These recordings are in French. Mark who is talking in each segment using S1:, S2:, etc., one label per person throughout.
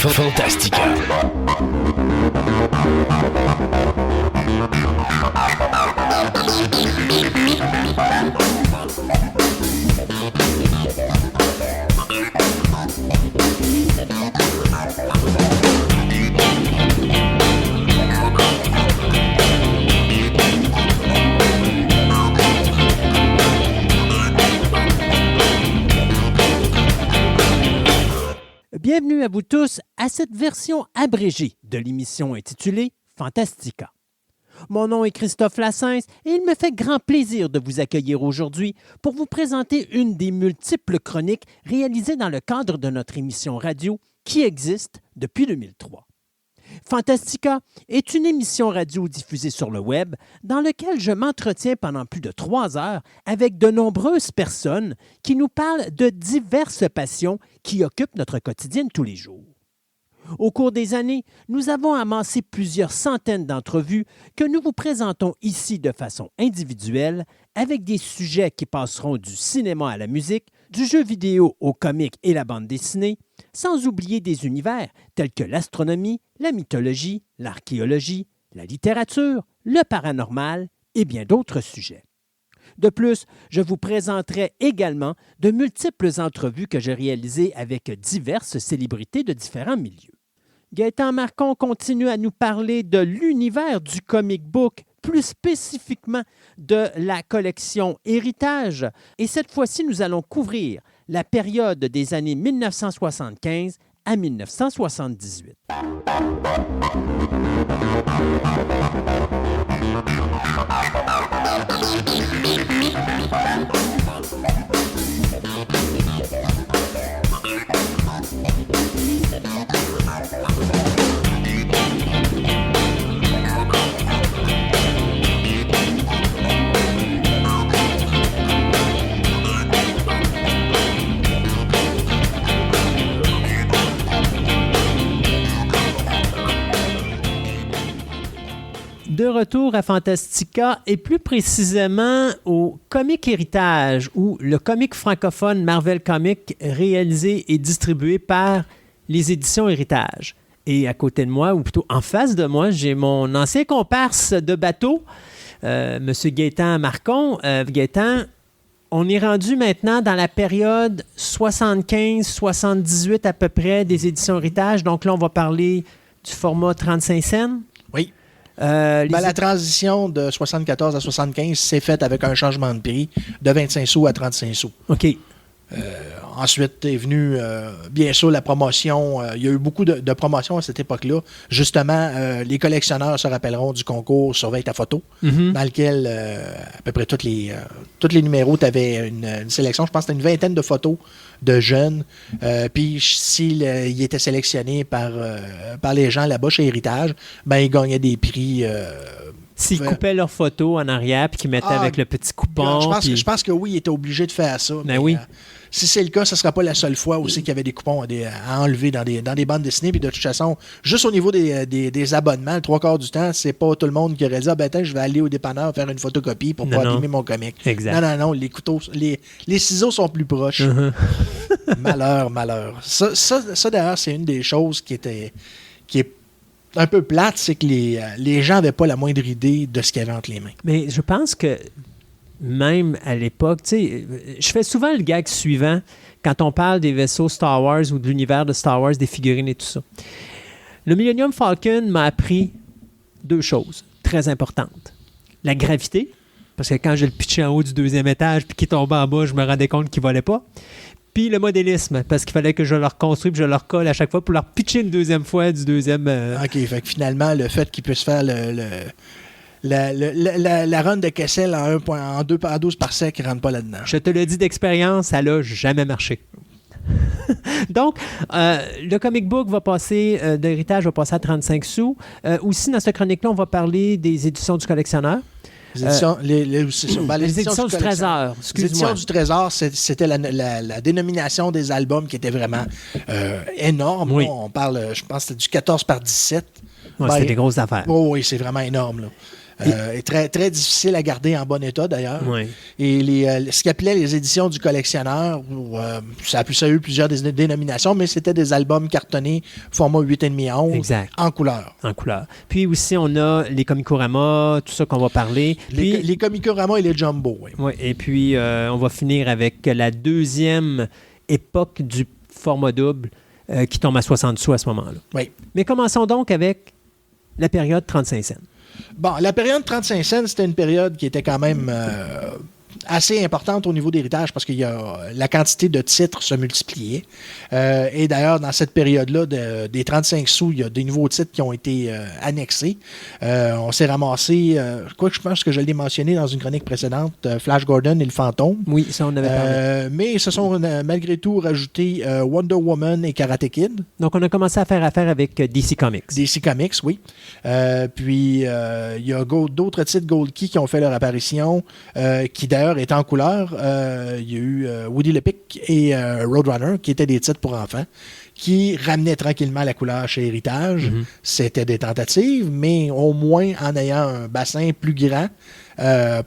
S1: Fantastica.
S2: Bienvenue à vous tous à cette version abrégée de l'émission intitulée Fantastica. Mon nom est Christophe Lassens et il me fait grand plaisir de vous accueillir aujourd'hui pour vous présenter une des multiples chroniques réalisées dans le cadre de notre émission radio qui existe depuis 2003. Fantastica est une émission radio diffusée sur le web dans laquelle je m'entretiens pendant plus de 3 heures avec de nombreuses personnes qui nous parlent de diverses passions qui occupent notre quotidien de tous les jours. Au cours des années, nous avons amassé plusieurs centaines d'entrevues que nous vous présentons ici de façon individuelle avec des sujets qui passeront du cinéma à la musique, du jeu vidéo au comique et la bande dessinée, sans oublier des univers tels que l'astronomie, la mythologie, l'archéologie, la littérature, le paranormal et bien d'autres sujets. De plus, je vous présenterai également de multiples entrevues que j'ai réalisées avec diverses célébrités de différents milieux. Gaëtan Marcon continue à nous parler de l'univers du comic book, plus spécifiquement de la collection Héritage. Et cette fois-ci, nous allons couvrir la période des années 1975 à 1978. De retour à Fantastica et plus précisément au Comic Héritage ou le comic francophone Marvel Comics réalisé et distribué par les éditions Héritage. Et à côté de moi, ou plutôt en face de moi, j'ai mon ancien comparse de bateau, M. Gaëtan Marcon. Gaëtan, on est rendu maintenant dans la période 75-78 à peu près des éditions Héritage. Donc là, on va parler du format 35 cents.
S3: Oui. La transition de 74 à 75 s'est faite avec un changement de prix de 25 sous à 35 sous.
S2: OK.
S3: Ensuite est venue, bien sûr, la promotion. Il y a eu beaucoup de promotions à cette époque-là. Justement, les collectionneurs se rappelleront du concours Surveille ta photo, dans lequel à peu près tous les numéros, tu avais une sélection. Je pense que c'était une vingtaine de photos de jeunes. Puis s'ils étaient sélectionnés par les gens là-bas chez Héritage, ben ils gagnaient des prix.
S2: S'ils coupaient leurs photos en arrière puis qu'ils mettaient avec le petit coupon.
S3: Je pense que oui, ils étaient obligés de faire ça.
S2: Mais oui.
S3: Si c'est le cas, ce ne sera pas la seule fois aussi qu'il y avait des coupons à enlever dans des bandes dessinées. Puis de toute façon, juste au niveau des abonnements, le 3/4 du temps, c'est pas tout le monde qui aurait dit je vais aller au dépanneur faire une photocopie pour pouvoir abîmer mon comic.
S2: Exact.
S3: Non, les couteaux, les ciseaux sont plus proches. Malheur. Ça, d'ailleurs, c'est une des choses qui est un peu plate, c'est que les gens n'avaient pas la moindre idée de ce qu'il y avait entre les mains.
S2: Mais je pense que même à l'époque, tu sais, je fais souvent le gag suivant quand on parle des vaisseaux Star Wars ou de l'univers de Star Wars, des figurines et tout ça. Le Millennium Falcon m'a appris 2 choses très importantes. La gravité, parce que quand je le pitchais en haut du 2e étage puis qu'il tombait en bas, je me rendais compte qu'il ne volait pas. Puis le modélisme, parce qu'il fallait que je le reconstruise puis je le recolle à chaque fois pour leur pitcher une 2e fois du 2e...
S3: OK, fait que finalement, le fait qu'il puisse faire la run de Kessel en 2 par 12 par sec ne rentre pas là-dedans.
S2: Je te le dis d'expérience, ça n'a jamais marché. Donc, le comic book va passer, d'héritage va passer à 35 sous. Aussi, dans cette chronique-là, on va parler des éditions du collectionneur.
S3: Les éditions
S2: du Trésor.
S3: Les éditions du Trésor, c'était la dénomination des albums qui était vraiment énorme.
S2: Oui.
S3: On parle, je pense que c'était du 14 par 17.
S2: Ouais, c'était des grosses affaires.
S3: Oui, c'est vraiment énorme. Est très, très difficile à garder en bon état, d'ailleurs.
S2: Ouais.
S3: Et ce qu'appelait les éditions du collectionneur, ça a eu plusieurs dénominations, mais c'était des albums cartonnés format 8,5 à 11
S2: Exact.
S3: en couleur.
S2: En couleur. Puis aussi, on a les Comicorama, tout ça qu'on va parler.
S3: Les Comicorama et les Jumbo, oui.
S2: Ouais, et puis, on va finir avec la deuxième époque du format double qui tombe à 60 sous à ce moment-là.
S3: Oui.
S2: Mais commençons donc avec la période 35 cents.
S3: Bon, la période 35 cents, c'était une période qui était quand même assez importante au niveau d'héritage parce que la quantité de titres se multipliait. Et d'ailleurs, dans cette période-là, des 35 sous, il y a des nouveaux titres qui ont été annexés. On s'est ramassé, je pense que je l'ai mentionné dans une chronique précédente, Flash Gordon et le Fantôme.
S2: Oui, ça, on avait parlé.
S3: Mais ils se sont malgré tout rajoutés Wonder Woman et Karate Kid.
S2: Donc, on a commencé à faire affaire avec DC Comics.
S3: DC Comics, oui. Puis, il y a d'autres titres Gold Key qui ont fait leur apparition, qui d'ailleurs étaient en couleur. Il y a eu Woody le Pic et Roadrunner, qui étaient des titres pour enfants, qui ramenaient tranquillement la couleur chez Héritage. Mm-hmm. C'était des tentatives, mais au moins en ayant un bassin plus grand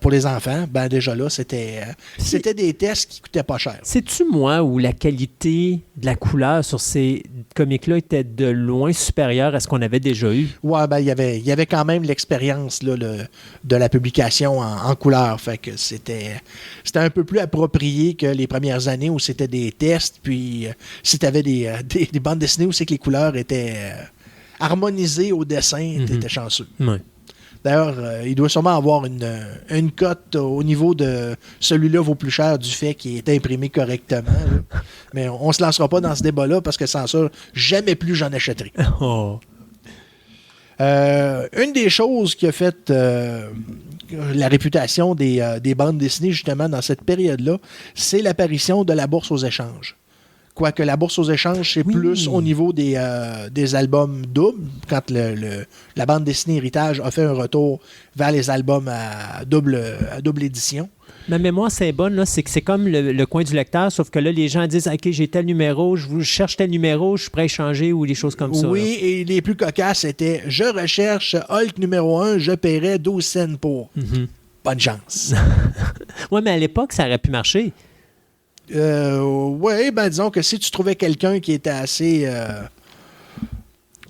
S3: pour les enfants, ben déjà là, c'était des tests qui coûtaient pas cher.
S2: C'est-tu moi où la qualité de la couleur sur ces comics-là était de loin supérieure à ce qu'on avait déjà eu?
S3: Ouais, ben il y avait quand même l'expérience là, de la publication en couleur. Fait que c'était un peu plus approprié que les premières années où c'était des tests. Puis si tu avais des bandes dessinées où c'est que les couleurs étaient harmonisées au dessin, t'étais chanceux.
S2: Ouais.
S3: D'ailleurs, il doit sûrement avoir une cote au niveau de celui-là vaut plus cher du fait qu'il est imprimé correctement. Là. Mais on ne se lancera pas dans ce débat-là parce que sans ça, jamais plus j'en achèterai.
S2: Oh.
S3: Une des choses qui a fait la réputation des bandes dessinées justement dans cette période-là, c'est l'apparition de la bourse aux échanges. Quoique la bourse aux échanges, c'est plus au niveau des albums doubles, quand la bande dessinée Héritage a fait un retour vers les albums à double édition.
S2: Ma mémoire, c'est bonne, là, c'est que c'est comme le coin du lecteur, sauf que là, les gens disent « OK, j'ai tel numéro, je cherche tel numéro, je suis prêt à échanger » ou des choses comme ça.
S3: Oui,
S2: là.
S3: Et les plus cocasses, c'était « Je recherche Hulk numéro 1, je paierais 12 cents pour. Mm-hmm. » Bonne chance.
S2: Oui, mais à l'époque, ça aurait pu marcher.
S3: Oui, ben disons que si tu trouvais quelqu'un qui était assez...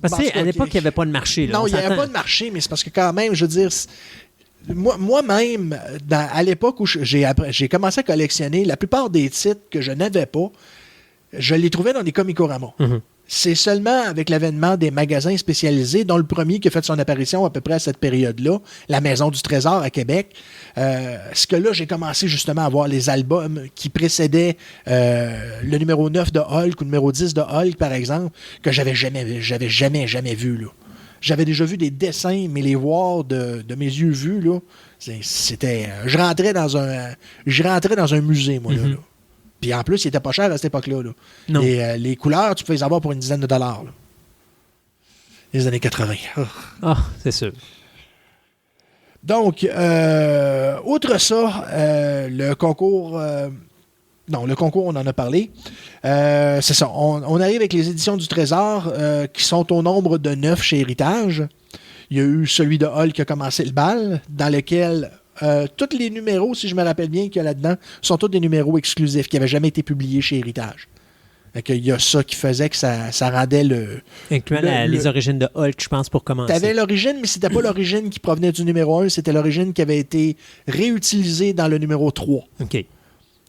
S2: Parce qu'à l'époque, il n'y avait pas de marché. Là,
S3: non, il n'y avait pas de marché, mais c'est parce que quand même, je veux dire... Moi-même, à l'époque où j'ai commencé à collectionner, la plupart des titres que je n'avais pas, je les trouvais dans des Comicorama. Mm-hmm. C'est seulement avec l'avènement des magasins spécialisés, dont le premier qui a fait son apparition à peu près à cette période-là, la Maison du Trésor à Québec, ce que là, j'ai commencé justement à voir les albums qui précédaient le numéro 9 de Hulk ou le numéro 10 de Hulk, par exemple, que j'avais jamais vu, là. J'avais déjà vu des dessins, mais les voir de mes yeux vus, là, c'était... Je rentrais dans un musée, moi, là. Puis en plus, il était pas cher à cette époque-là. Là.
S2: Non.
S3: Les couleurs, tu pouvais les avoir pour une dizaine de dollars. Là. Les années 80.
S2: Ah, c'est sûr.
S3: Donc, outre ça, le concours... non, le concours, on en a parlé. C'est ça. On arrive avec les éditions du Trésor qui sont au nombre de 9 chez Héritage. Il y a eu celui de Hulk qui a commencé le bal, dans lequel... tous les numéros, si je me rappelle bien qu'il y a là-dedans, sont tous des numéros exclusifs qui n'avaient jamais été publiés chez Héritage. Il y a ça qui faisait que ça rendait le...
S2: Incluant les origines de Hulk, je pense, pour commencer.
S3: Tu avais l'origine, mais c'était pas l'origine qui provenait du numéro 1, c'était l'origine qui avait été réutilisée dans le numéro 3.
S2: OK.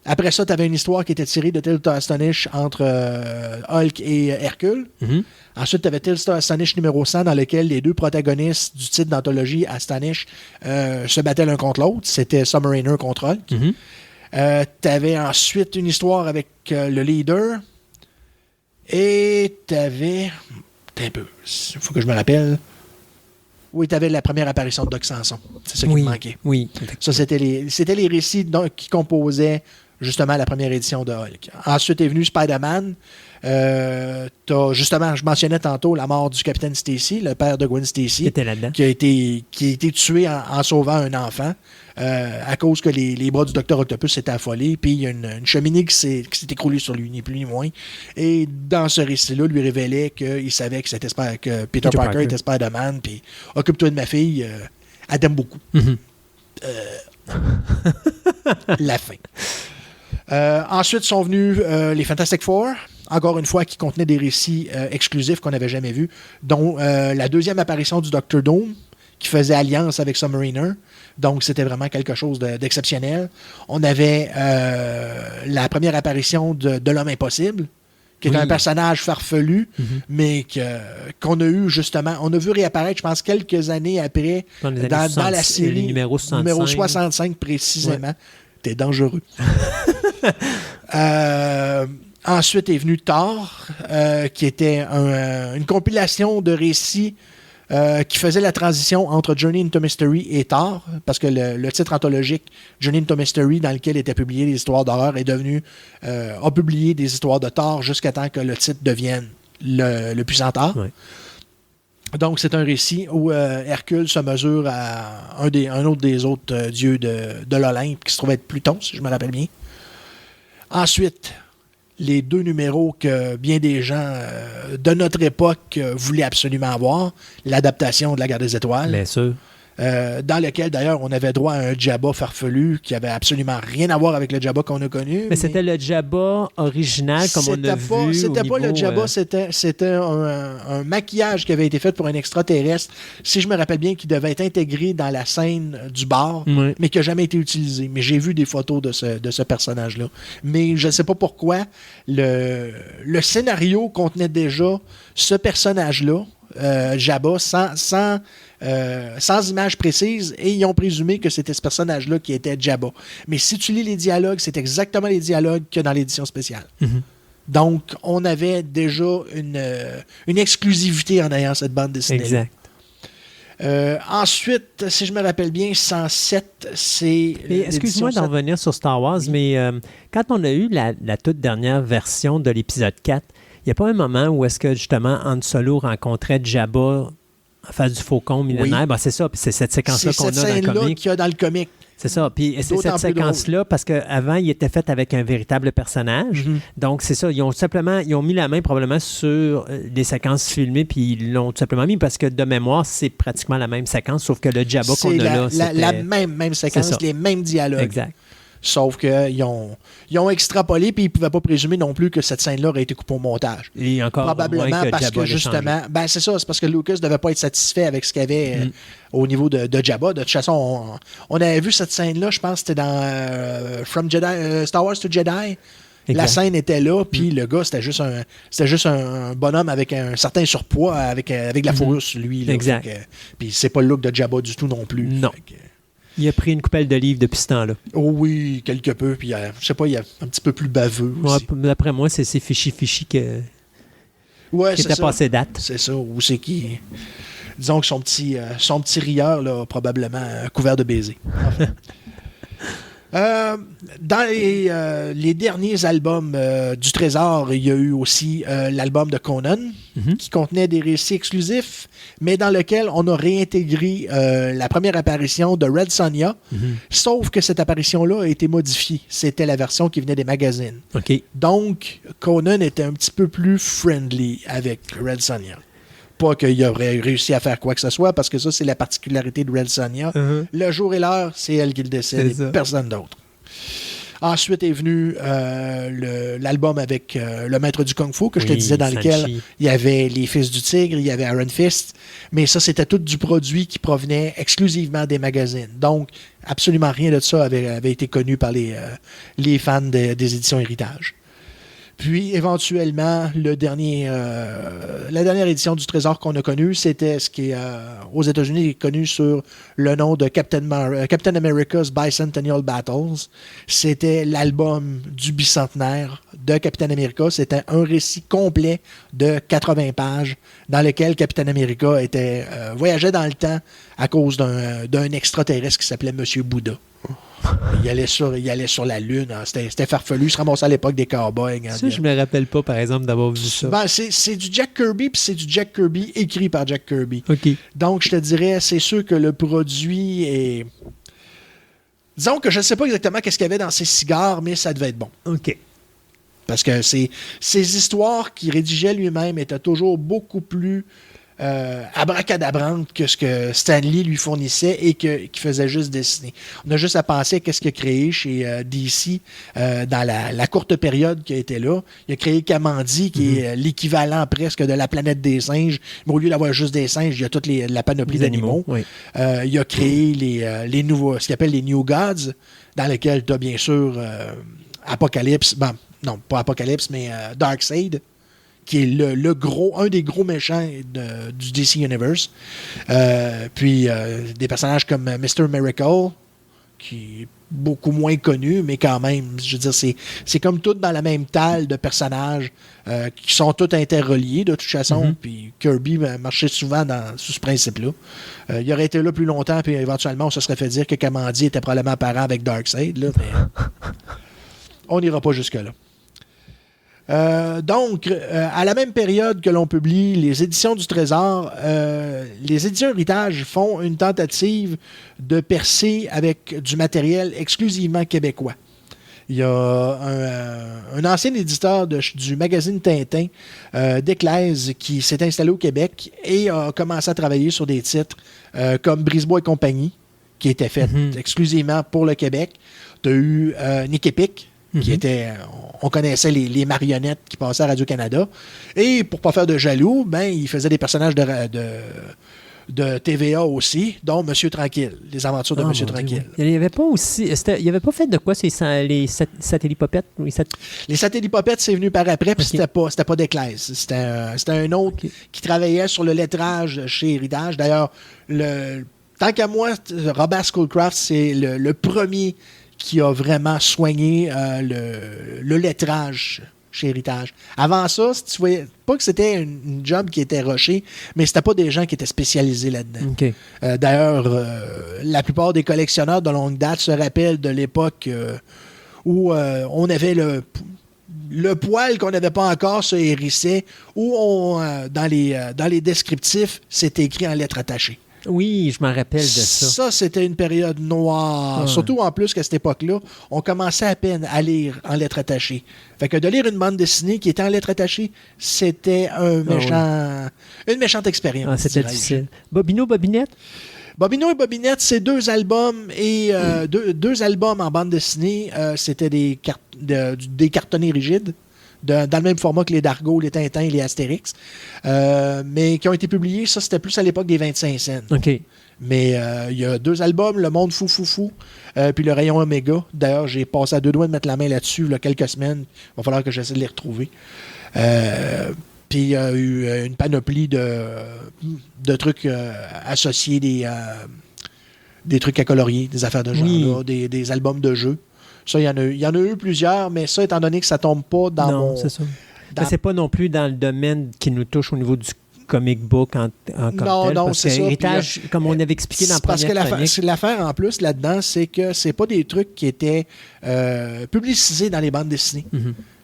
S3: Après ça, tu avais une histoire qui était tirée de Tales to Astonish entre Hulk et Hercule. Mm-hmm. Ensuite, tu avais Tales to Astonish numéro 100 dans lequel les deux protagonistes du titre d'anthologie Astonish se battaient l'un contre l'autre. C'était Submariner contre Hulk. Mm-hmm. Tu avais ensuite une histoire avec le leader. Et tu avais... un peu. Il faut que je me rappelle. Oui, tu avais la première apparition de Doc Samson. C'est ça qui me manquait.
S2: Oui.
S3: Ça, c'était les récits qui composaient justement la première édition de Hulk. Ensuite est venu Spider-Man. Justement, je mentionnais tantôt la mort du capitaine Stacy, le père de Gwen Stacy,
S2: qui était là-dedans,
S3: qui a été tué en sauvant un enfant à cause que les bras du docteur Octopus s'étaient affolés, puis il y a une cheminée qui s'est écroulée sur lui, ni plus ni moins. Et dans ce récit-là, lui révélait qu'il savait que Peter Parker était Spider-Man, puis occupe-toi de ma fille. Elle t'aime beaucoup.
S2: Mhm.
S3: La fin. Ensuite sont venus les Fantastic Four, encore une fois, qui contenaient des récits exclusifs qu'on n'avait jamais vus, dont la deuxième apparition du Dr. Doom, qui faisait alliance avec Submariner. Donc, c'était vraiment quelque chose d'exceptionnel. On avait la première apparition de l'Homme Impossible, qui est un personnage farfelu, mais qu'on a eu justement, on a vu réapparaître, je pense, quelques années après, dans la série
S2: numéro
S3: 65 précisément. Ouais. T'es dangereux. Ensuite est venu Thor, qui était une compilation de récits qui faisait la transition entre Journey into Mystery et Thor, parce que le titre anthologique Journey into Mystery, dans lequel étaient publiées des histoires d'horreur, est devenu a publié des histoires de Thor jusqu'à temps que le titre devienne le puissant Thor. Ouais. Donc, c'est un récit où Hercule se mesure à un autre des autres dieux de l'Olympe, qui se trouvait être Pluton, si je me rappelle bien. Ensuite, les 2 numéros que bien des gens de notre époque voulaient absolument avoir, l'adaptation de La Guerre des Étoiles.
S2: Bien sûr.
S3: Dans lequel, d'ailleurs, on avait droit à un Jabba farfelu qui avait absolument rien à voir avec le Jabba qu'on a connu.
S2: Mais c'était le Jabba original, comme on a vu.
S3: C'était pas le Jabba, c'était un maquillage qui avait été fait pour un extraterrestre, si je me rappelle bien, qui devait être intégré dans la scène du bar, mais qui n'a jamais été utilisé. Mais j'ai vu des photos de ce personnage-là. Mais je ne sais pas pourquoi, le scénario contenait déjà ce personnage-là, Jabba, sans image précise, et ils ont présumé que c'était ce personnage-là qui était Jabba. Mais si tu lis les dialogues, c'est exactement les dialogues qu'il y a dans l'édition spéciale. Mm-hmm. Donc, on avait déjà une exclusivité en ayant cette bande dessinée.
S2: Exact.
S3: Ensuite, si je me rappelle bien, 107, c'est...
S2: Excuse-moi d'en revenir sur Star Wars, oui. Mais quand on a eu la toute dernière version de l'épisode 4, il n'y a pas un moment où est-ce que, justement, Han Solo rencontrait Jabba en face du faucon millénaire? Oui. Ben, c'est ça, puis c'est cette séquence-là qu'on a dans le comic.
S3: Qu'il y a dans le comic.
S2: C'est ça, puis c'est cette séquence-là, parce qu'avant, il était fait avec un véritable personnage. Mm-hmm. Donc, c'est ça, ils ont mis la main probablement sur des séquences filmées, puis ils l'ont tout simplement mis, parce que de mémoire, c'est pratiquement la même séquence, sauf que le Jabba qu'on a là,
S3: c'est la même séquence, les mêmes dialogues.
S2: Exact.
S3: Sauf qu'ils ont extrapolé, puis ils ne pouvaient pas présumer non plus que cette scène-là aurait été coupée au montage.
S2: Et encore
S3: probablement
S2: que
S3: parce
S2: Jabba
S3: que justement, c'est ça, c'est parce que Lucas ne devait pas être satisfait avec ce qu'il y avait au niveau de Jabba. De toute façon, on avait vu cette scène-là, je pense que c'était dans Star Wars to Jedi. Exact. La scène était là, puis le gars, c'était juste un bonhomme avec un certain surpoids, avec de la fourrure sur lui. Là,
S2: exact.
S3: Puis c'est pas le look de Jabba du tout non plus.
S2: Non. Il a pris une coupelle de livres depuis ce temps-là.
S3: Oh oui, quelque peu. Puis, je sais pas, il est un petit peu plus baveux aussi.
S2: Ouais, d'après moi, c'est ces fichis qui étaient passés date.
S3: C'est ça. Ou c'est qui... Disons que son petit rieur, là, probablement couvert de baisers. Enfin. Dans les derniers albums du Trésor, il y a eu aussi l'album de Conan, qui contenait des récits exclusifs, mais dans lequel on a réintégré la première apparition de Red Sonja, sauf que cette apparition-là a été modifiée. C'était la version qui venait des magazines.
S2: Okay.
S3: Donc, Conan était un petit peu plus friendly avec Red Sonja. Pas qu'il aurait réussi à faire quoi que ce soit, parce que ça, c'est la particularité de Red Sonja. Le jour et l'heure, c'est elle qui le décide, et personne d'autre. Ensuite est venu l'album avec le maître du Kung Fu, que je te disais, dans lequel il y avait les Fils du Tigre, il y avait Iron Fist, mais ça, c'était tout du produit qui provenait exclusivement des magazines. Donc, absolument rien de ça avait été connu par les fans des éditions Héritage. Puis, éventuellement, la dernière édition du Trésor qu'on a connue, c'était ce qui est aux États-Unis est connu sur le nom de Captain America's Bicentennial Battles. C'était l'album du bicentenaire de Captain America. C'était un récit complet de 80 pages dans lequel Captain America voyageait dans le temps à cause d'un extraterrestre qui s'appelait Monsieur Bouddha. Il allait sur la Lune. Hein. C'était farfelu. Il se ramassait à l'époque des cowboys. Hein.
S2: Ça, je me rappelle pas, par exemple, d'avoir vu ça.
S3: Ben, c'est du Jack Kirby, puis c'est du Jack Kirby écrit par Jack Kirby.
S2: Okay.
S3: Donc, je te dirais, c'est sûr que le produit est... Disons que je ne sais pas exactement qu'est-ce qu'il y avait dans ces cigares, mais ça devait être bon.
S2: OK.
S3: Parce que ces histoires qu'il rédigeait lui-même étaient toujours beaucoup plus abracadabrante que ce que Stan Lee lui fournissait et qu'il faisait juste dessiner. On a juste à penser à ce qu'il a créé chez DC dans la courte période qu'il a été là. Il a créé Kamandi, qui est l'équivalent presque de la planète des singes. Mais au lieu d'avoir juste des singes, il y a toute la panoplie d'animaux.
S2: Oui.
S3: Il a créé les nouveaux, ce qu'il appelle les New Gods, dans lesquels tu as bien sûr Apocalypse, non, pas Apocalypse, mais Darkseid, qui est un des gros méchants du DC Universe. Puis des personnages comme Mr. Miracle, qui est beaucoup moins connu, mais quand même, je veux dire, c'est comme tout dans la même talle de personnages qui sont tous interreliés de toute façon. Puis Kirby marchait souvent sous ce principe-là. Il aurait été là plus longtemps, puis éventuellement, on se serait fait dire que Kamandi était probablement parent avec Darkseid, là, mais on n'ira pas jusque-là. Donc, à la même période que l'on publie les éditions du Trésor, les éditions Héritage font une tentative de percer avec du matériel exclusivement québécois. Il y a un ancien éditeur du magazine Tintin, Desclèze, qui s'est installé au Québec et a commencé à travailler sur des titres comme Brisebois et compagnie, qui était fait exclusivement pour le Québec. Tu as eu Nick Epic, qui était, on connaissait les marionnettes qui passaient à Radio-Canada. Et pour pas faire de jaloux, il faisait des personnages de TVA aussi, dont Monsieur Tranquille, les aventures de Monsieur Tranquille.
S2: Il n'y avait pas aussi, il avait pas fait de quoi les satellipopettes?
S3: Les satellipopettes, c'est venu par après, puis c'était pas Desclèze. C'était un autre qui travaillait sur le lettrage chez Héritage. D'ailleurs, tant qu'à moi, Robert Schoolcraft, c'est le premier qui a vraiment soigné le lettrage chez Héritage. Avant ça, tu voyais pas que c'était une job qui était rushée, mais c'était pas des gens qui étaient spécialisés là-dedans.
S2: Okay.
S3: D'ailleurs, la plupart des collectionneurs de longue date se rappellent de l'époque où on avait le poil qu'on n'avait pas encore se hérissait, où dans les descriptifs, c'était écrit en lettres attachées.
S2: Oui, je m'en rappelle de ça.
S3: Ça, c'était une période noire. Surtout en plus qu'à cette époque-là, on commençait à peine à lire en lettres attachées. Fait que de lire une bande dessinée qui était en lettres attachées, c'était une méchante expérience.
S2: C'était difficile. Bobino, Bobinette?
S3: Bobino et Bobinette, c'est deux albums et deux albums en bande dessinée. C'était des cartonnés rigides. Dans le même format que les Dargo, les Tintins et les Astérix, mais qui ont été publiés, ça c'était plus à l'époque des 25 cents.
S2: OK.
S3: Mais il y a deux albums, Le Monde Fou Fou Fou, puis Le Rayon Oméga. D'ailleurs, j'ai passé à deux doigts de mettre la main là-dessus il y a quelques semaines. Il va falloir que j'essaie de les retrouver. Puis il y a eu une panoplie de trucs associés, des trucs à colorier, des affaires de genre, là, des albums de jeux. Ça, il y en a eu plusieurs, mais ça, étant donné que ça tombe pas dans
S2: non, c'est ça. C'est pas non plus dans le domaine qui nous touche au niveau du comic book en comme tel.
S3: Non, c'est ça.
S2: Héritage, comme on avait expliqué dans la première chronique.
S3: Parce que l'affaire, en plus, là-dedans, c'est que c'est pas des trucs qui étaient publicisés dans les bandes dessinées.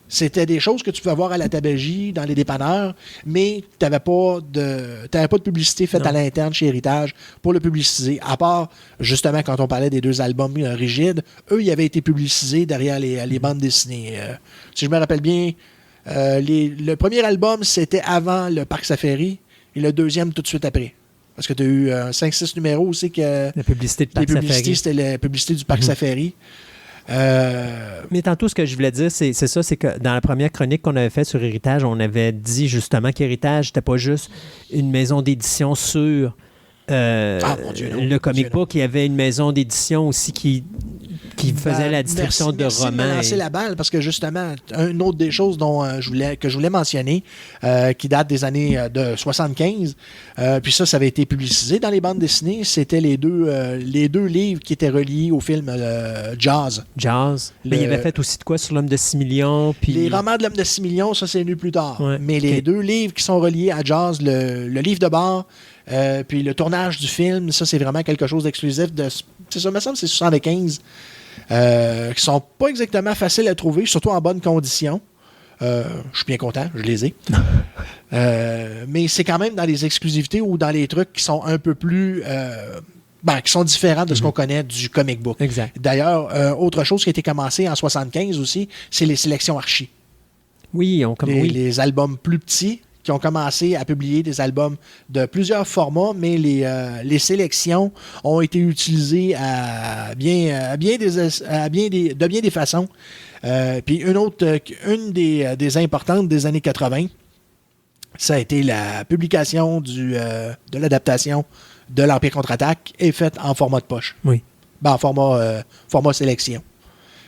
S3: C'était des choses que tu pouvais voir à la tabagie, dans les dépanneurs, mais tu n'avais pas de publicité faite à l'interne chez Héritage pour le publiciser. À part, justement, quand on parlait des deux albums rigides, eux, ils avaient été publicisés derrière les bandes dessinées. Si je me rappelle bien, le premier album, c'était avant le Parc Safari, et le deuxième tout de suite après. Parce que tu as eu 5-6 numéros aussi que...
S2: La publicité de Parc Safari.
S3: C'était la publicité du Parc Safari.
S2: Mais tantôt, ce que je voulais dire, c'est ça, c'est que dans la première chronique qu'on avait faite sur Héritage, on avait dit justement qu'Héritage, c'était pas juste une maison d'édition sur le comic book. Il y avait une maison d'édition aussi qui faisait la distribution de romans.
S3: Merci de me lancer la balle, parce que justement, une autre des choses que je voulais mentionner, qui date des années de 75, puis ça avait été publicisé dans les bandes dessinées, c'était les deux livres qui étaient reliés au film Jaws.
S2: Mais il avait fait aussi de quoi sur l'homme de 6 millions? Puis...
S3: Les romans de l'homme de 6 millions, ça c'est venu plus tard.
S2: Ouais,
S3: mais les deux livres qui sont reliés à Jaws, le livre de bord, puis le tournage du film, ça c'est vraiment quelque chose d'exclusif. C'est ça, il me semble que c'est 75. Qui sont pas exactement faciles à trouver, surtout en bonne condition. Je suis bien content, je les ai. Mais c'est quand même dans les exclusivités ou dans les trucs qui sont un peu plus... qui sont différents de ce qu'on connaît du comic book.
S2: Exact.
S3: D'ailleurs, autre chose qui a été commencée en 75 aussi, c'est les sélections Archie.
S2: Oui,
S3: les albums plus petits qui ont commencé à publier des albums de plusieurs formats, mais les sélections ont été utilisées de bien des façons. Puis une des importantes des années 80, ça a été la publication de l'adaptation de l'Empire contre-attaque est faite en format de poche.
S2: Oui.
S3: En format sélection.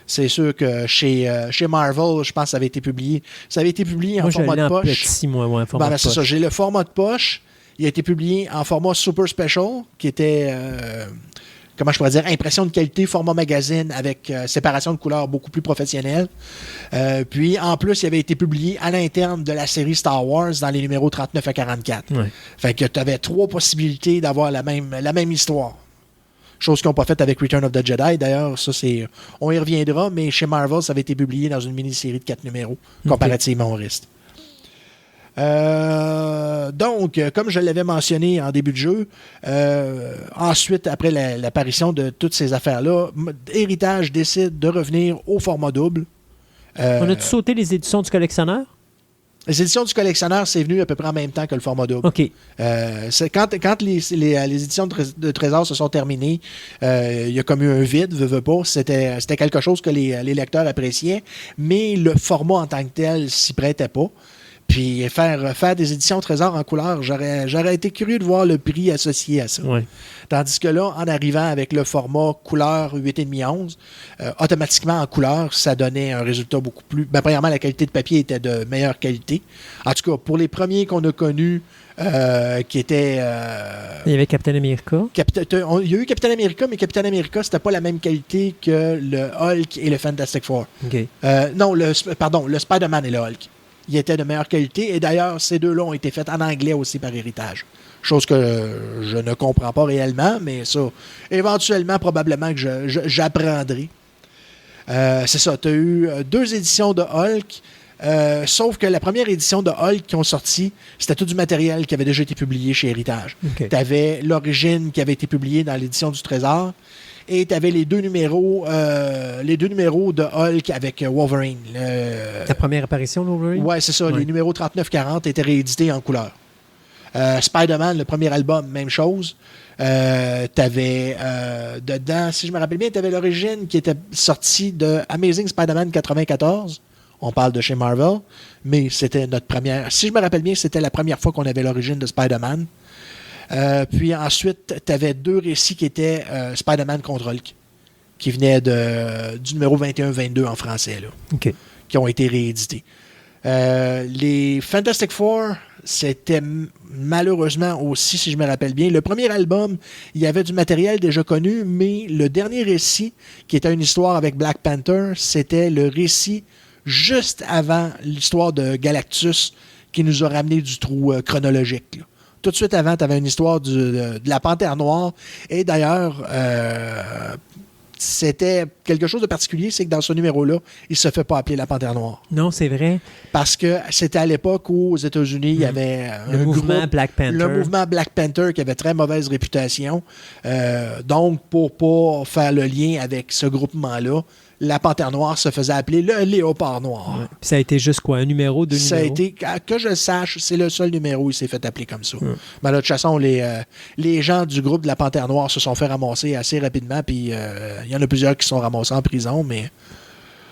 S3: C'est sûr que chez Marvel, je pense que ça avait été publié. Ça avait été publié en format de poche.
S2: Petit, moi, ouais, format de poche.
S3: C'est ça. J'ai le format de poche. Il a été publié en format Super Special, qui était, comment je pourrais dire, impression de qualité, format magazine avec séparation de couleurs beaucoup plus professionnelle. Puis, en plus, il avait été publié à l'interne de la série Star Wars dans les numéros 39 à 44.
S2: Ouais.
S3: Fait que tu avais 3 possibilités d'avoir la même histoire. Chose qu'ils n'ont pas faite avec Return of the Jedi. D'ailleurs, ça, on y reviendra, mais chez Marvel, ça avait été publié dans une mini-série de 4 numéros, comparativement au reste. Donc, comme je l'avais mentionné en début de jeu, ensuite, après l'apparition de toutes ces affaires-là, Héritage décide de revenir au format double.
S2: On a-tu sauté les éditions du collectionneur?
S3: Les éditions du collectionneur, c'est venu à peu près en même temps que le format double.
S2: OK.
S3: Quand les éditions de Trésor se sont terminées, il y a comme eu un vide, veux pas. C'était quelque chose que les lecteurs appréciaient, mais le format en tant que tel s'y prêtait pas. Puis faire des éditions Trésor en couleur, j'aurais été curieux de voir le prix associé à ça.
S2: Ouais.
S3: Tandis que là, en arrivant avec le format couleur 8,5-11, automatiquement en couleur, ça donnait un résultat beaucoup plus... premièrement, la qualité de papier était de meilleure qualité. En tout cas, pour les premiers qu'on a connus, qui étaient...
S2: il y avait Captain America.
S3: Il y a eu Captain America, mais Captain America, c'était pas la même qualité que le Hulk et le Fantastic Four.
S2: Okay.
S3: Non, le Spider-Man et le Hulk. Ils étaient de meilleure qualité. Et d'ailleurs, ces deux-là ont été faits en anglais aussi par Héritage. Chose que je ne comprends pas réellement, mais ça, éventuellement, probablement que j'apprendrai. C'est ça. Tu as eu 2 éditions de Hulk. Sauf que la première édition de Hulk qui ont sorti, c'était tout du matériel qui avait déjà été publié chez Héritage.
S2: Okay.
S3: Tu avais l'origine qui avait été publiée dans l'édition du Trésor. Et tu avais les deux numéros de Hulk avec Wolverine.
S2: La première apparition de Wolverine?
S3: Oui, c'est ça. Ouais. Les numéros 39-40 étaient réédités en couleur. Spider-Man, le premier album, même chose. Tu avais dedans, si je me rappelle bien, tu avais l'origine qui était sortie de Amazing Spider-Man 94. On parle de chez Marvel. Mais c'était notre première... Si je me rappelle bien, c'était la première fois qu'on avait l'origine de Spider-Man. Puis ensuite, tu avais 2 récits qui étaient Spider-Man contre Hulk, qui venaient du numéro 21-22 en français, là,
S2: okay.
S3: Qui ont été réédités. Les Fantastic Four, c'était malheureusement aussi, si je me rappelle bien, le premier album, il y avait du matériel déjà connu, mais le dernier récit, qui était une histoire avec Black Panther, c'était le récit juste avant l'histoire de Galactus qui nous a ramené du trou chronologique, là. Tout de suite avant, tu avais une histoire de la Panthère Noire. Et d'ailleurs, c'était quelque chose de particulier, c'est que dans ce numéro-là, il ne se fait pas appeler la Panthère Noire.
S2: Non, c'est vrai.
S3: Parce que c'était à l'époque où, aux États-Unis, il y avait
S2: le mouvement Black Panther.
S3: Le mouvement Black Panther qui avait très mauvaise réputation. Donc, pour ne pas faire le lien avec ce groupement-là, la Panthère Noire se faisait appeler le Léopard Noir.
S2: Ouais. Puis ça a été juste quoi, un numéro, 2 numéros?
S3: Ça a été, que je sache, c'est le seul numéro où il s'est fait appeler comme ça. Mais de toute façon, les gens du groupe de la Panthère Noire se sont fait ramasser assez rapidement, puis il y en a plusieurs qui sont ramassés en prison, mais...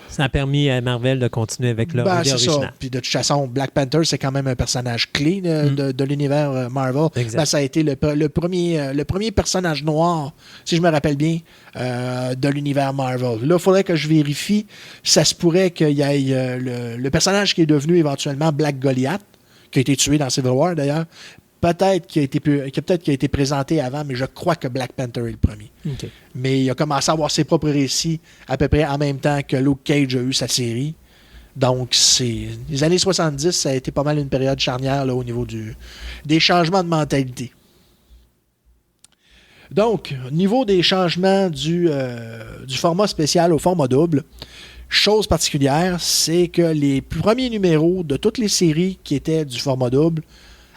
S2: Ça a permis à Marvel de continuer avec leur idée originale.
S3: Puis de toute façon, Black Panther, c'est quand même un personnage clé de l'univers Marvel. Ça a été le premier personnage noir, si je me rappelle bien, de l'univers Marvel. Là, il faudrait que je vérifie. Ça se pourrait qu'il y ait le personnage qui est devenu éventuellement Black Goliath, qui a été tué dans Civil War d'ailleurs. Peut-être qu'il a été présenté avant, mais je crois que Black Panther est le premier.
S2: Okay.
S3: Mais il a commencé à avoir ses propres récits à peu près en même temps que Luke Cage a eu sa série. Donc, les années 70, ça a été pas mal une période charnière là, au niveau des changements de mentalité. Donc, au niveau des changements du format spécial au format double, chose particulière, c'est que les premiers numéros de toutes les séries qui étaient du format double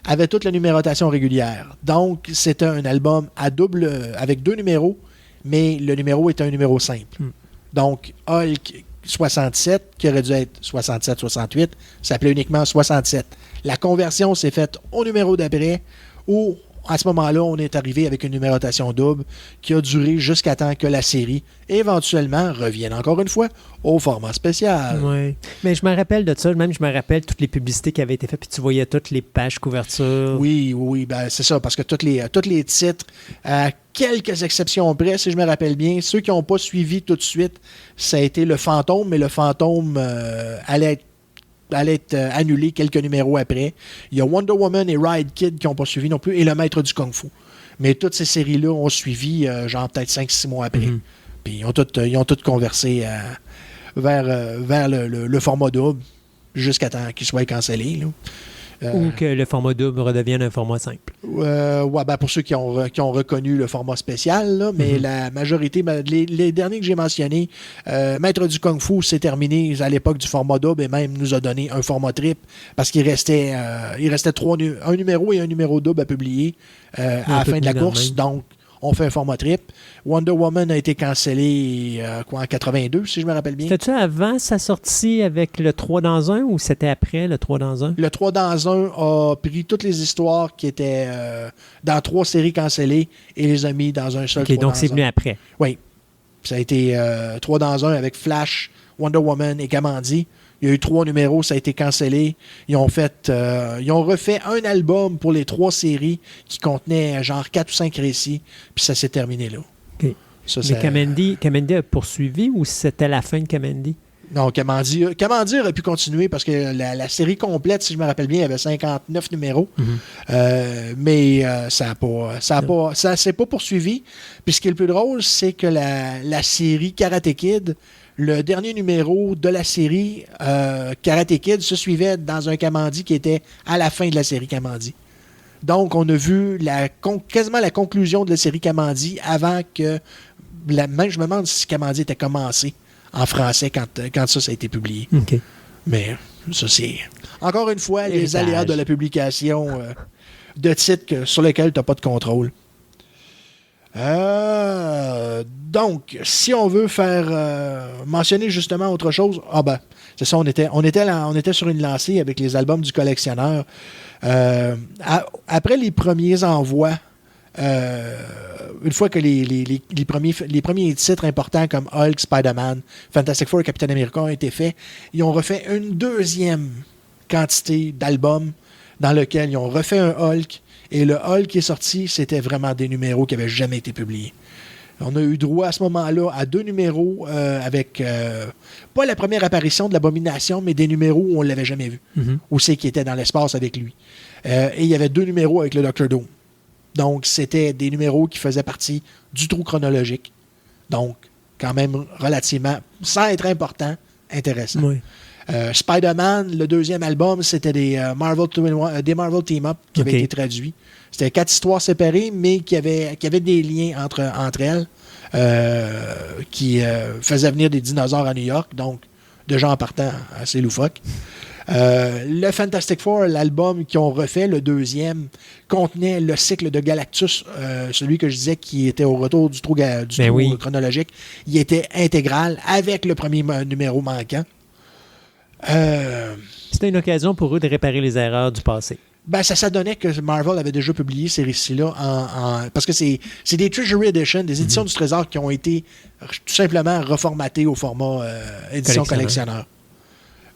S3: avait toute la numérotation régulière. Donc, c'était un album à double avec 2 numéros, mais le numéro était un numéro simple. Donc, Hulk, 67, qui aurait dû être 67-68, s'appelait uniquement 67. La conversion s'est faite au numéro d'après, où à ce moment-là, on est arrivé avec une numérotation double qui a duré jusqu'à temps que la série, éventuellement, revienne encore une fois au format spécial.
S2: Oui. Mais je me rappelle de ça. Même, je me rappelle toutes les publicités qui avaient été faites, puis tu voyais toutes les pages couverture.
S3: Oui, ben, c'est ça, parce que tous les titres, à quelques exceptions près, si je me rappelle bien, ceux qui n'ont pas suivi tout de suite, ça a été le Fantôme, mais le Fantôme allait être annulé quelques numéros après. Il y a Wonder Woman et Ride Kid qui n'ont pas suivi non plus, et Le Maître du Kung Fu. Mais toutes ces séries-là ont suivi, genre peut-être 5-6 mois après.
S2: Mm-hmm.
S3: Puis ils ont toutes conversé vers le format double jusqu'à temps qu'il soit cancellé. Là.
S2: Ou que le format double redevienne un format simple.
S3: Ouais, ben pour ceux qui ont reconnu le format spécial, là, mais la majorité, les derniers que j'ai mentionnés, Maître du Kung Fu s'est terminé à l'époque du format double et même nous a donné un format triple parce qu'il restait un numéro et un numéro double à publier à la fin de la course. Donc, on fait un format triple. Wonder Woman a été cancellé en 82, si je me rappelle bien.
S2: C'était-tu avant sa sortie avec le 3 dans 1 ou c'était après le 3 dans 1?
S3: Le 3 dans 1 a pris toutes les histoires qui étaient dans 3 séries cancellées et les a mis dans un seul 3
S2: donc
S3: dans
S2: c'est venu
S3: 1.
S2: après.
S3: Oui. Ça a été 3 dans 1 avec Flash, Wonder Woman et Kamandi. Il y a eu 3 numéros, ça a été cancellé. Ils ont refait un album pour les 3 séries qui contenait genre 4 ou 5 récits, puis ça s'est terminé là.
S2: OK. Mais Kamandi a poursuivi ou c'était la fin de Kamandi?
S3: Non, Kamandi aurait pu continuer parce que la série complète, si je me rappelle bien, il y avait 59 numéros. Mais ça s'est pas poursuivi. Puis ce qui est le plus drôle, c'est que la série Karate Kid, le dernier numéro de la série Karate Kid se suivait dans un Kamandi qui était à la fin de la série Kamandi. Donc, on a vu quasiment la conclusion de la série Kamandi avant que... Même, je me demande si Kamandi était commencé en français quand ça a été publié.
S2: OK.
S3: Mais ça, c'est... Encore une fois, les aléas de la publication de titres sur lesquels tu n'as pas de contrôle. Donc, si on veut faire mentionner justement autre chose, c'est ça, on était sur une lancée avec les albums du collectionneur. Après les premiers envois, une fois que les premiers titres importants comme Hulk, Spider-Man, Fantastic Four et Captain America ont été faits, ils ont refait une deuxième quantité d'albums dans lequel ils ont refait un Hulk. Et le Hulk qui est sorti, c'était vraiment des numéros qui n'avaient jamais été publiés. On a eu droit à ce moment-là à 2 numéros avec, pas la première apparition de l'Abomination, mais des numéros où on ne l'avait jamais vu. Où c'est qu'il était dans l'espace avec lui. Et il y avait 2 numéros avec le Dr. Doom. Donc, c'était des numéros qui faisaient partie du trou chronologique. Donc, quand même relativement, sans être important, intéressant.
S2: Oui.
S3: Spider-Man, le deuxième album, c'était des Marvel Team Up qui avaient été traduits. C'était 4 histoires séparées, mais qui avaient des liens entre elles, qui faisaient venir des dinosaures à New York, donc déjà en partant assez loufoque. Le Fantastic Four, l'album qu'ils ont refait, le deuxième, contenait le cycle de Galactus, celui que je disais qui était au retour du trou chronologique. Il était intégral avec le premier numéro manquant.
S2: C'était une occasion pour eux de réparer les erreurs du passé.
S3: Ça donnait que Marvel avait déjà publié ces récits-là parce que c'est des Treasury Edition, des éditions du Trésor qui ont été tout simplement reformatées au format édition collectionneur.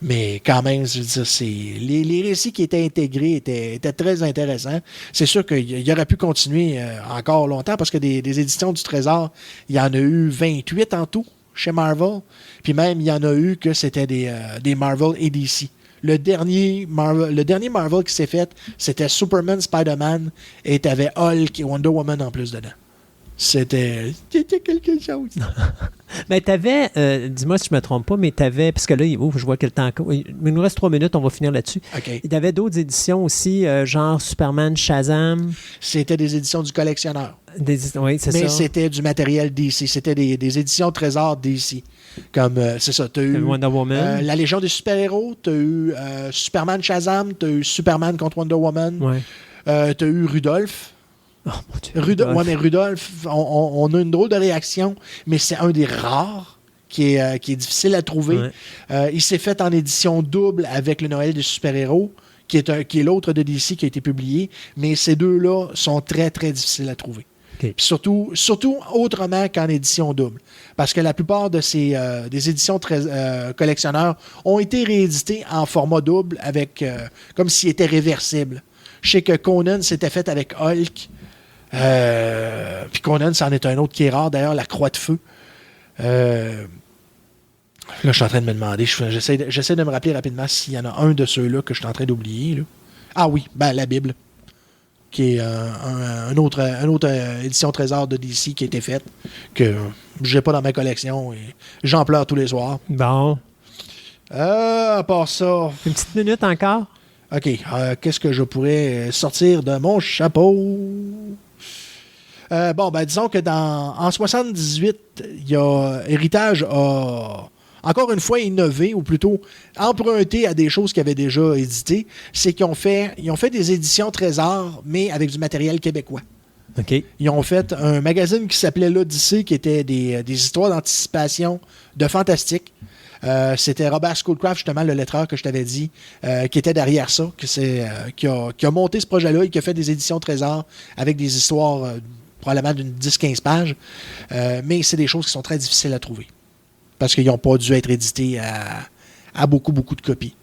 S3: Mais quand même, je veux dire, les récits qui étaient intégrés étaient très intéressants. C'est sûr qu'il aurait pu continuer encore longtemps parce que des éditions du Trésor, il y en a eu 28 en tout chez Marvel. Puis même, il y en a eu que c'était des Marvel et DC. Le dernier Marvel qui s'est fait, c'était Superman, Spider-Man, et t'avais Hulk et Wonder Woman en plus dedans. C'était quelque chose.
S2: Mais t'avais, dis-moi si je me trompe pas, mais t'avais, parce que là, je vois que le temps... Il nous reste 3 minutes, on va finir là-dessus.
S3: Okay.
S2: Il y avait d'autres éditions aussi, genre Superman, Shazam.
S3: C'était des éditions du collectionneur.
S2: Oui, c'est ça.
S3: Mais c'était du matériel DC. C'était des éditions Trésor DC. Comme, c'est ça, t'as eu
S2: Wonder Woman.
S3: La Légion des super-héros, t'as eu Superman Shazam, t'as eu Superman contre Wonder Woman,
S2: Ouais.
S3: T'as eu Rudolph.
S2: Oh mon Dieu.
S3: Mais Rudolph, on a une drôle de réaction, mais c'est un des rares qui est difficile à trouver.
S2: Ouais.
S3: Il s'est fait en édition double avec le Noël des super-héros, qui est l'autre de DC qui a été publié, mais ces deux-là sont très, très difficiles à trouver.
S2: Okay.
S3: Puis surtout autrement qu'en édition double. Parce que la plupart de des éditions très collectionneurs ont été rééditées en format double avec comme s'ils étaient réversibles. Je sais que Conan s'était fait avec Hulk. Puis Conan, c'en est un autre qui est rare, d'ailleurs, la Croix de Feu. Là, je suis en train de me demander, j'essaie de me rappeler rapidement s'il y en a un de ceux-là que je suis en train d'oublier. Là. Ah oui, la Bible, qui est une autre édition trésor de DC qui a été faite, que j'ai pas dans ma collection et j'en pleure tous les soirs.
S2: Bon.
S3: À part ça...
S2: Une petite minute encore?
S3: OK. Qu'est-ce que je pourrais sortir de mon chapeau? Disons que en 78, Héritage a encore une fois innové, ou plutôt emprunté à des choses qu'ils avaient déjà éditées. C'est qu'ils ont fait des éditions Trésor, mais avec du matériel québécois.
S2: OK.
S3: Ils ont fait un magazine qui s'appelait l'Odyssée, qui était des histoires d'anticipation de fantastique. C'était Robert Schoolcraft, justement, le lettreur que je t'avais dit, qui était derrière ça, qui a monté ce projet-là et qui a fait des éditions Trésor avec des histoires probablement d'une 10-15 pages. Mais c'est des choses qui sont très difficiles à trouver. Parce qu'ils n'ont pas dû être édités à beaucoup, beaucoup de copies.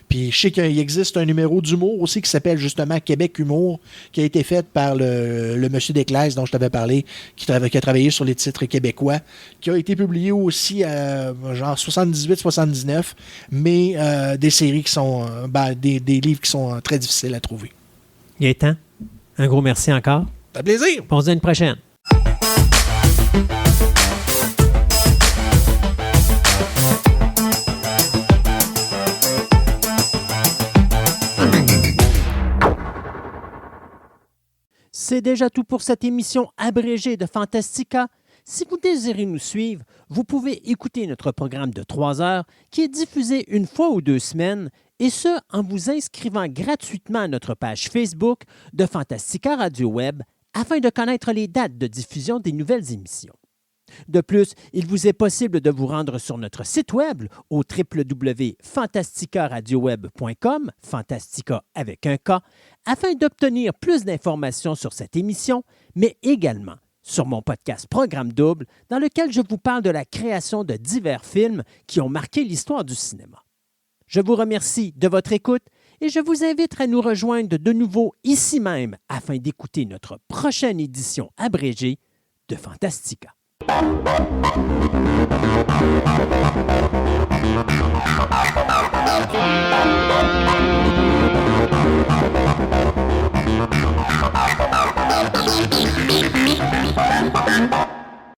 S3: Puis je sais qu'il existe un numéro d'humour aussi qui s'appelle justement Québec Humour, qui a été fait par le monsieur Desclaise dont je t'avais parlé, qui a travaillé sur les titres québécois, qui a été publié aussi genre 78-79, mais des séries qui sont des livres qui sont très difficiles à trouver.
S2: Gaëtan, un gros merci encore.
S3: Ça fait plaisir!
S2: On se dit à une prochaine. C'est déjà tout pour cette émission abrégée de Fantastica. Si vous désirez nous suivre, vous pouvez écouter notre programme de 3 heures qui est diffusé une fois ou 2 semaines, et ce, en vous inscrivant gratuitement à notre page Facebook de Fantastica Radio Web afin de connaître les dates de diffusion des nouvelles émissions. De plus, il vous est possible de vous rendre sur notre site web au www.fantasticaradioweb.com, Fantastica avec un K, afin d'obtenir plus d'informations sur cette émission, mais également sur mon podcast Programme Double, dans lequel je vous parle de la création de divers films qui ont marqué l'histoire du cinéma. Je vous remercie de votre écoute et je vous invite à nous rejoindre de nouveau ici même afin d'écouter notre prochaine édition abrégée de Fantastica.